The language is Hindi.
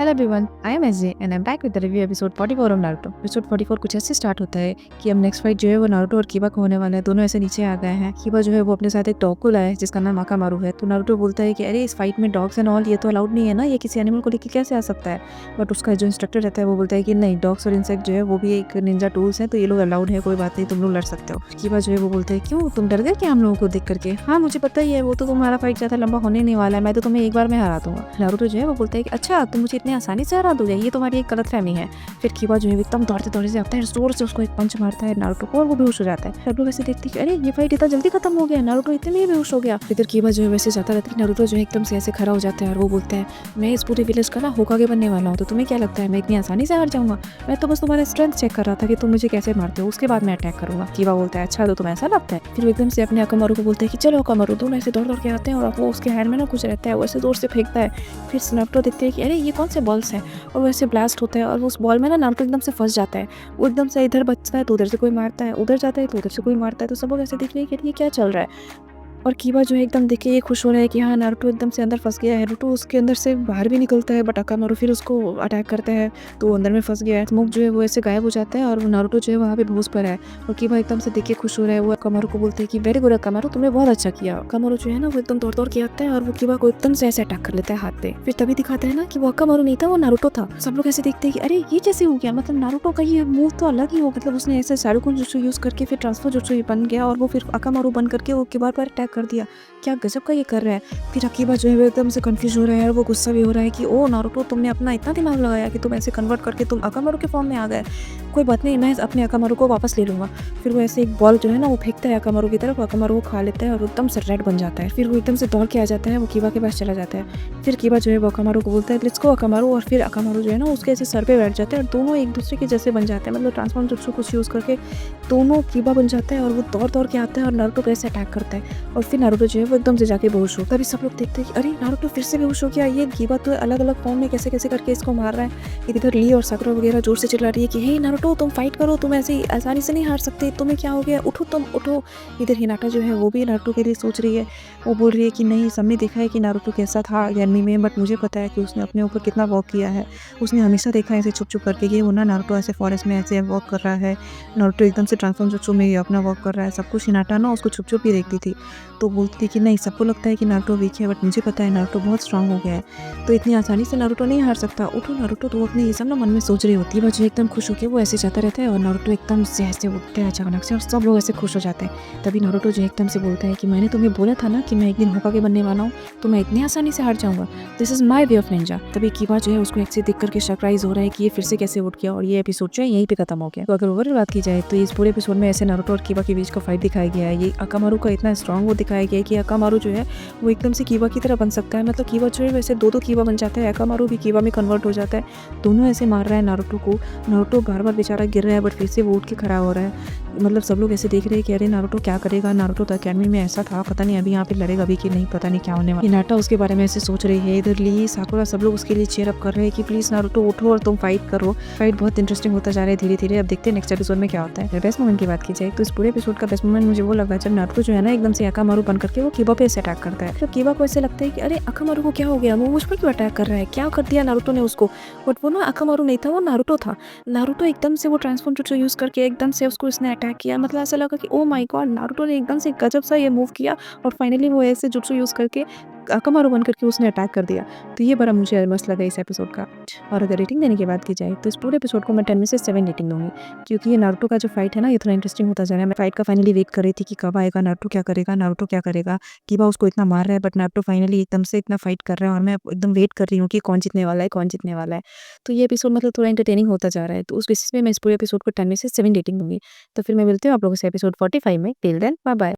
Hello everyone, I am SJ and I am back with the review episode 44 of Naruto. Episode 44 कुछ ऐसे स्टार्ट होता है कि अब नेक्स्ट फाइट जो है वो नारुतो और कीबा का होने वाला है। दोनों ऐसे नीचे आ गए हैं। कीबा जो है वो अपने साथ एक डॉग को लाया है जिसका नाम आकामारू है। तो नारुतो बोलता है कि अरे इस फाइट में डॉग्स एंड ऑल ये तो अलाउड नहीं है ना, ये किसी एनिमल को लेकर कैसे आ सकता है। बट उसका जो इंस्ट्रक्टर रहता है वो बोलता है कि नहीं, डॉग्स और इंसेक्ट जो है वो भी एक निंजा टूल्स हैं, तो ये लोग अलाउड है, कोई बात नहीं, तुम लोग लड़ सकते हो। कीबा जो है वो बोलता है क्यों तुम डर गए क्या हम लोगों को देख करके? हाँ मुझे पता ही है, वो तो तुम्हारा फाइट ज्यादा लंबा होने नहीं वाला है, मैं तो तुम्हें एक बार में हरा दूंगा। नारुतो जो है वो बोलता है कि अच्छा तुम मुझे इतनी आसानी से हरा दोगे, ये तुम्हारी एक गलतफहमी है। फिर कीबा जो है एकदम दौड़ते दौड़ते से आता है, जोर से उसको एक पंच मारता है नारुतो को और वो बेहोश हो जाता है। सब लोग ऐसे देखते हैं कि अरे ये फाइट इतना जल्दी खत्म हो गया, नारुतो इतने में ही बेहोश हो गया। फिर कीबा जो है वैसे जाता रहता है, नारुतो जो है एकदम से ऐसे खड़ा हो जाता है और वो बोलता है मैं इस पूरे विलेज का ना होकागे बनने वाला हूँ, तो तुम्हें क्या लगता है मैं इतनी आसानी से हार जाऊंगा? मैं तो बस तुम्हारा स्ट्रेंथ चेक कर रहा था कि तुम मुझे कैसे मारते हो, उसके बाद मैं अटैक करूंगा। कीबा बोलता है अच्छा तो तुम्हें ऐसा लगता है? फिर वो एकदम से अपने अकामारू को बोलते हैं कि चलो अकामारू, दोनों ऐसे दौड़ दौड़ के आते हैं और वो उसके हैंड में ना कुछ रहता है, वो ऐसे जोर से फेंकता है। फिर नारुतो देखते हैं कि अरे ये कौन से बॉल्स हैं, और वो ऐसे ब्लास्ट होता है और उस बॉल में ना नारुतो एकदम से फंस जाता है। वो एकदम से इधर बचता है तो उधर से कोई मारता है, उधर जाता है तो उधर से कोई मारता है। तो सब लोग ऐसे देख रहे हैं कि ये क्या चल रहा है। और कीबा जो है एकदम देख के ये खुश हो रहा है कि हाँ नारुतो एकदम से अंदर फंस गया है। नारुतो उसके अंदर से बाहर भी निकलता है बट अकामारू फिर उसको अटैक करता है, तो वो अंदर में फंस गया है। स्मोक जो है वो ऐसे गायब हो जाता है और नारुतो जो है वहाँ पे बेहोश पर है। और कीबा एकदम से देख के खुश हो रहा है। वो अकामारू को बोलते हैं कि वेरी गुड अकामारू, तुमने बहुत अच्छा किया। अकामारू जो है ना वो एकदम दौड़ दौड़ के आता है और वो कीबा को एकदम से ऐसे अटैक कर लेता है हाथ पे। फिर तभी दिखाता है ना कि वो अकामारू नहीं था, वो नारुतो था। सब लोग ऐसे देखते हैं कि अरे ये कैसे हो गया, मतलब नारुतो का ये मूव तो अलग ही हो, मतलब उसने ऐसे सारुकुन जुत्सु यूज करके फिर ट्रांसफर जुत्सु बन गया और वो फिर अकामारू बन करके वो कीबा पर अटैक कर दिया। क्या गजब का ये कर रहा है। फिर अकीबा जो है वो एकदम से कंफ्यूज हो रहा है और वो गुस्सा भी हो रहा है कि ओ नारुतो, तुमने अपना इतना दिमाग लगाया कि तुम ऐसे कन्वर्ट करके तुम अकामारू के फॉर्म में आ गए। कोई बात नहीं, मैं अपने अकामारू को वापस ले लूंगा। फिर वो ऐसे एक बॉल जो है ना वो फेंकता है अकामारू की तरफ, अकामारू वो खा लेता है और एकदम से रेड बन जाता है। फिर वो एकदम से दौड़ के आ जाता है, वो कीबा के पास चला जाता है। फिर कीबा जो है वो अकामारू को बोलता है लेट्स गो अकामारू, और फिर अकामारू जो है ना उसके ऐसे सर पे बैठ जाते हैं और दोनों एक दूसरे के जैसे बन जाते हैं, मतलब ट्रांसफॉर्म जुत्सु कुछ यूज करके दोनों कीबा बन जाता है और वो दौड़ दौड़ के आता है और नारुतो पे ऐसे अटैक करता है। और फिर नारुतो जो है वो एकदम से जाके बेहोश होता है। तभी सब लोग देखते हैं कि अरे नारुतो फिर से बेहोश हो गया, ये कीबा तो अलग अलग फॉर्म में कैसे कैसे करके इसको मार रहा है। इधर ली और साकुरा वगैरह जोर से चिल्ला रही है कि हे नारुतो तुम फाइट करो, तुम ऐसे ही आसानी से नहीं हार सकते, तुम्हें क्या हो गया, उठो तुम उठो। इधर हिनाटा जो है वो भी नारुतो के लिए सोच रही है। वो बोल रही है कि नहीं, सबने देखा है कि नारुतो कैसा था एनिमे में, बट मुझे पता है कि उसने अपने ऊपर कितना वर्क किया है। उसने हमेशा देखा है ऐसे छुप छुप करके कि वो ना नारुतो ऐसे फॉरेस्ट में ऐसे वर्क कर रहा है, नारुतो एकदम से ट्रांसफॉर्म जुत्सु में अपना वर्क कर रहा है, सब कुछ हिनाटा ना उसको छुप छुप ही देखती थी। तो बोलती थी कि नहीं, सबको लगता है कि नारुतो वीक है बट मुझे पता है नारुतो बहुत स्ट्रांग हो गया है, तो इतनी आसानी से नारुतो नहीं हार सकता, उठो नारुतो। तो वो अपने ये सब ना मन में सोच रही होती है। बच्चे एकदम खुश होकर वो ऐसे जाता रहता है और नारुतो एकदम से ऐसे उठते हैं अचानक से और सब लोग ऐसे खुश हो जाते हैं। तभी नारुतो जो एकदम से बोलता है कि मैंने तुम्हें बोला था ना कि मैं एक दिन होकागे बनने वाला हूँ, तो मैं इतनी आसानी से हार जाऊंगा, this is my way of Ninja. तभी कीबा जो है उसको ऐसे देख करके सरप्राइज हो रहा है कि ये फिर से कैसे उठ गया, और ये एपिसोड जो है यहीं पे खत्म हो गया। तो अगर ओवरऑल बात की जाए तो इस पूरे एपिसोड में ऐसे नारुतो और कीबा के बीच का फाइट दिखाया गया है। ये अकामारू का इतना स्ट्रांग वो दिखाया गया है कि अकामारू जो है वो एकदम से कीबा की तरह बन सकता है, मतलब कीबा जो है वैसे दो कीबा बन जाता है, अकामारू भी कीबा में कन्वर्ट हो जाता है। दोनों ऐसे मार रहा है नारुतो को। नारुतो बार बार बेचारा गिर रहा है बट फिर से वो उठ के खड़ा हो रहा है। मतलब सब लोग ऐसे देख रहे हैं कि अरे नारुतो क्या करेगा, नारुतो तो अकेडमी में ऐसा था, पता नहीं अभी यहाँ पे लड़ेगा भी कि नहीं, पता नहीं क्या होने वाला। हिनाटा उसके बारे में ऐसे सोच रही है। इधर ली साकुरा सब लोग उसके लिए चीयर अप कर रहे हैं कि प्लीज नारुतो उठो और तुम फाइट करो। फाइट बहुत इंटरेस्टिंग होता जा रहा है धीरे धीरे। अब देखते हैं नेक्स्ट एपिसोड में क्या होता है। बेस्ट मोमेंट की बात की जाए तो इस पूरे एपिसोड का बेस्ट मोमेंट मुझे वो लगा जब नारुतो जो है ना एकदम से अकामारू बन करके वो कीबा पे ऐसे अटैक करता है। तो कीबा को ऐसे लगता है कि अरे अकामारू को क्या हो गया, वो मुझ पर क्यों अटैक कर रहा है, क्या कर दिया नारुतो ने उसको। बट वो ना अकामारू नहीं था, वो नारुतो था। नारुतो एकदम से वो ट्रांसफॉर्म जुत्सु यूज करके एकदम से उसको उसने अटैक किया। मतलब ऐसा लगा कि ओ माय गॉड, नारुतो ने एकदम से गजब सा ये मूव किया और फाइनली वो ऐसे जुत्सु यूज करके अकामारू बन करके उसने अटैक कर दिया। तो ये बड़ा मुझे मस्त लगा इस एपिसोड का। और अगर रेटिंग देने की बात की जाए तो इस पूरे एपिसोड को मैं 10 में से 7 रेटिंग दूंगी, क्योंकि ये नारुतो का जो फाइट है ना ये थोड़ा इंटरेस्टिंग होता जा रहा है। मैं फाइट का फाइनली वेट कर रही थी कि कब आएगा, नारुतो क्या करेगा, नारुतो क्या करेगा। कीबा उसको इतना मार रहा है बट नारुतो फाइनली एकदम से इतना फाइट कर रहा है और मैं एकदम वेट कर रही हूँ कि कौन जीतने वाला है, कौन जीतने वाला है। तो ये एपिसोड मतलब थोड़ा इंटरटेनिंग होता जा रहा है, तो उस बेसिस पे मैं इस पूरे एपिसोड को 10 में से 7 रेटिंग दूंगी। तो फिर मैं मिलती हूँ आप लोगों से एपिसोड 45 में। Till then bye bye.